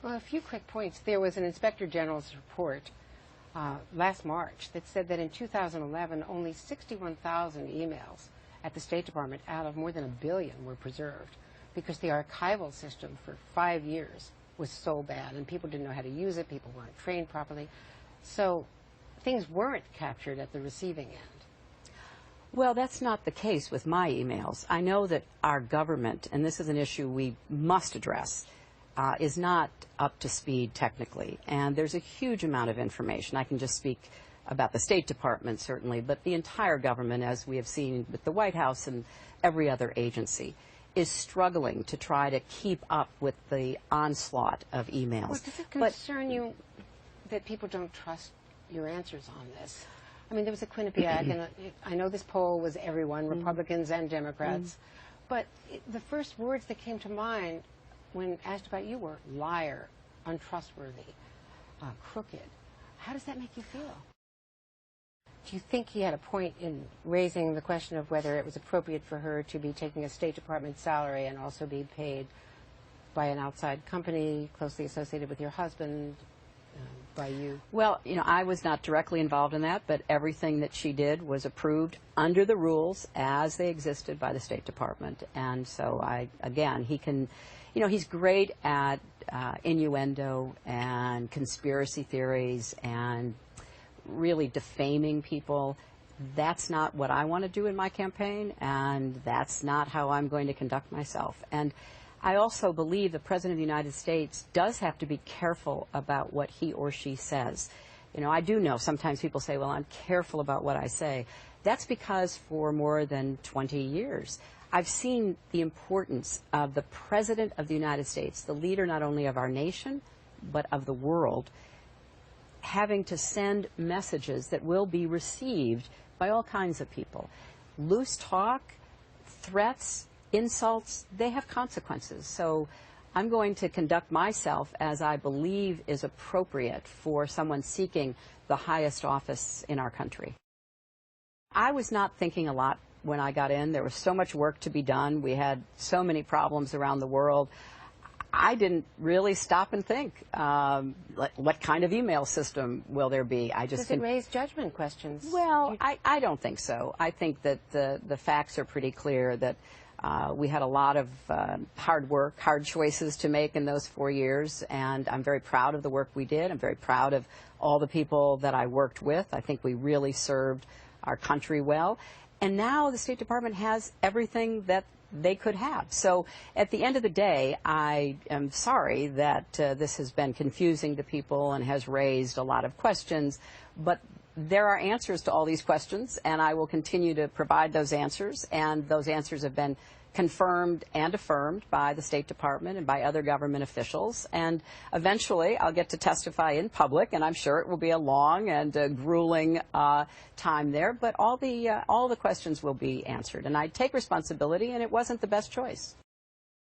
Well, a few quick points. There was an Inspector General's report last March that said that in 2011, only 61,000 emails at the State Department out of more than 1 billion were preserved because the archival system for 5 years was so bad and people didn't know how to use it, people weren't trained properly. So things weren't captured at the receiving end. Well, that's not the case with my emails. I know that our government, and this is an issue we must address, is not up to speed technically. And there's a huge amount of information. I can just speak about the State Department, certainly, but the entire government, as we have seen with the White House and every other agency, is struggling to try to keep up with the onslaught of emails. Well, does it concern you that people don't trust your answers on this? I mean, there was a Quinnipiac, and I know this poll was everyone, Republicans and Democrats, but the first words that came to mind when asked about you were liar, untrustworthy, crooked. How does that make you feel? Do you think he had a point in raising the question of whether it was appropriate for her to be taking a State Department salary and also be paid by an outside company closely associated with your husband, by you? Well, you know, I was not directly involved in that, but everything that she did was approved under the rules as they existed by the State Department. And so again, he can, you know, he's great at innuendo and conspiracy theories and really defaming people. That's not what I want to do in my campaign, and that's not how I'm going to conduct myself. And I also believe the President of the United States does have to be careful about what he or she says. You know, I do know sometimes people say, well, I'm careful about what I say. That's because for more than 20 years, I've seen the importance of the President of the United States, the leader not only of our nation, but of the world, having to send messages that will be received by all kinds of people. Loose talk, threats, insults, they have consequences. So I'm going to conduct myself as I believe is appropriate for someone seeking the highest office in our country. I was not thinking a lot when I got in. There was so much work to be done. We had so many problems around the world. I didn't really stop and think, what kind of email system will there be? Does it raise judgment questions? Well, I don't think so. I think that the facts are pretty clear that we had a lot of hard work, hard choices to make in those 4 years, and I'm very proud of the work we did. I'm very proud of all the people that I worked with. I think we really served our country well. And now the State Department has everything that they could have. So at the end of the day, I am sorry that this has been confusing to people and has raised a lot of questions, but there are answers to all these questions, and I will continue to provide those answers, and those answers have been confirmed and affirmed by the State Department and by other government officials, and eventually I'll get to testify in public, and I'm sure it will be a long and grueling time there, but all the questions will be answered, and I take responsibility, and it wasn't the best choice.